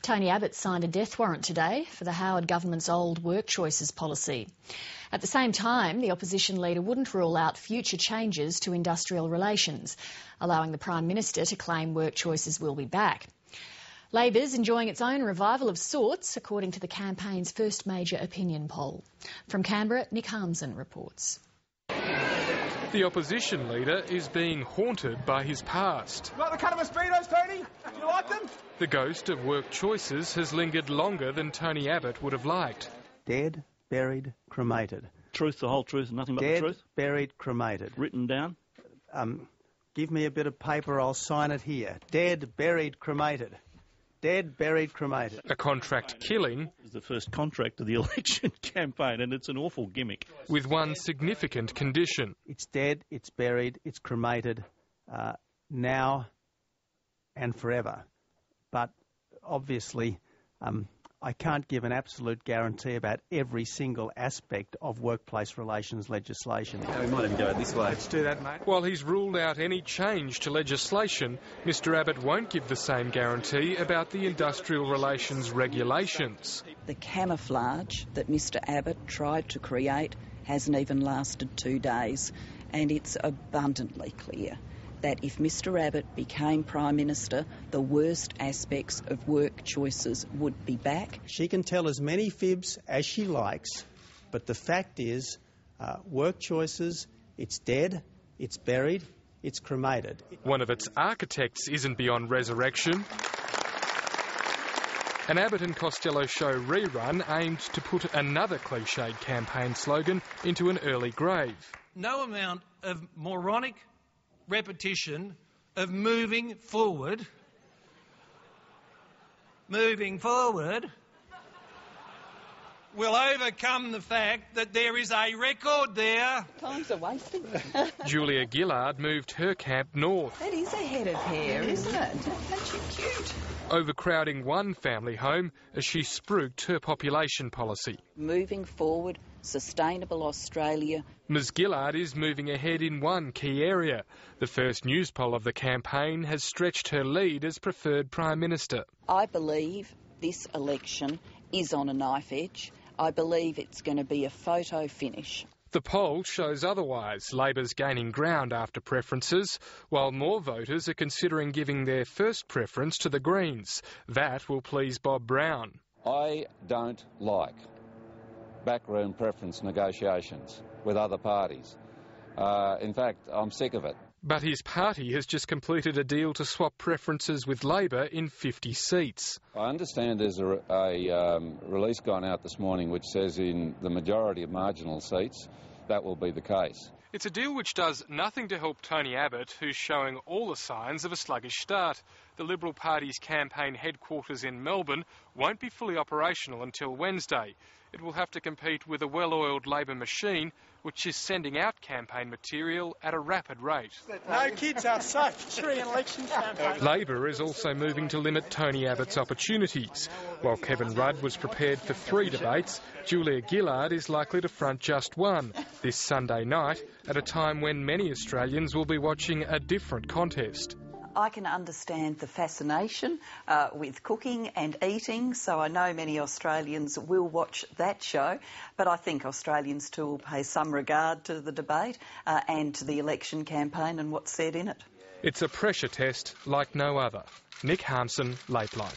Tony Abbott signed a death warrant today for the Howard government's old work choices policy. At the same time, the opposition leader wouldn't rule out future changes to industrial relations, allowing the Prime Minister to claim work choices will be back. Labor's enjoying its own revival of sorts, according to the campaign's first major opinion poll. From Canberra, Nick Harmson reports. The opposition leader is being haunted by his past. You like the cut of mosquitoes, Tony? Do you like them? The ghost of work choices has lingered longer than Tony Abbott would have liked. Dead, buried, cremated. Truth, the whole truth, and nothing but Dead, the truth? buried, cremated. Written down? Give me a bit of paper, I'll sign it here. Dead, buried, cremated. Dead, buried, cremated. A contract killing. It's the first contract of the election campaign, and it's an awful gimmick. With one significant condition. It's dead, it's buried, it's cremated, now and forever. But obviously, I can't give an absolute guarantee about every single aspect of workplace relations legislation. We might even go this way. Let's do that, mate. While he's ruled out any change to legislation, Mr Abbott won't give the same guarantee about the industrial relations regulations. The camouflage that Mr Abbott tried to create hasn't even lasted 2 days, and it's abundantly clear that if Mr Abbott became Prime Minister, the worst aspects of work choices would be back. She can tell as many fibs as she likes, but the fact is, work choices, it's dead, it's buried, it's cremated. One of its architects isn't beyond resurrection. An Abbott and Costello show rerun aimed to put another cliched campaign slogan into an early grave. No amount of moronic repetition of moving forward will overcome the fact that there is a record there. Times are wasted. Julia Gillard moved her camp north. That is a head of hair, isn't it? Aren't you cute? Overcrowding one family home as she spruiked her population policy. Moving forward, sustainable Australia. Ms Gillard is moving ahead in one key area. The first news poll of the campaign has stretched her lead as preferred Prime Minister. I believe this election is on a knife edge. I believe it's going to be a photo finish. The poll shows otherwise. Labor's gaining ground after preferences, while more voters are considering giving their first preference to the Greens. That will please Bob Brown. I don't like backroom preference negotiations with other parties. In fact, I'm sick of it. But his party has just completed a deal to swap preferences with Labor in 50 seats. I understand there's a release gone out this morning which says in the majority of marginal seats that will be the case. It's a deal which does nothing to help Tony Abbott, who's showing all the signs of a sluggish start. The Liberal Party's campaign headquarters in Melbourne won't be fully operational until Wednesday. It will have to compete with a well-oiled Labor machine, which is sending out campaign material at a rapid rate. No kids are safe during an election campaign. Labor is also moving to limit Tony Abbott's opportunities. While Kevin Rudd was prepared for 3 debates, Julia Gillard is likely to front just one this Sunday night, at a time when many Australians will be watching a different contest. I can understand the fascination with cooking and eating, so I know many Australians will watch that show, but I think Australians too will pay some regard to the debate and to the election campaign and what's said in it. It's a pressure test like no other. Nick Harmson, Late Line.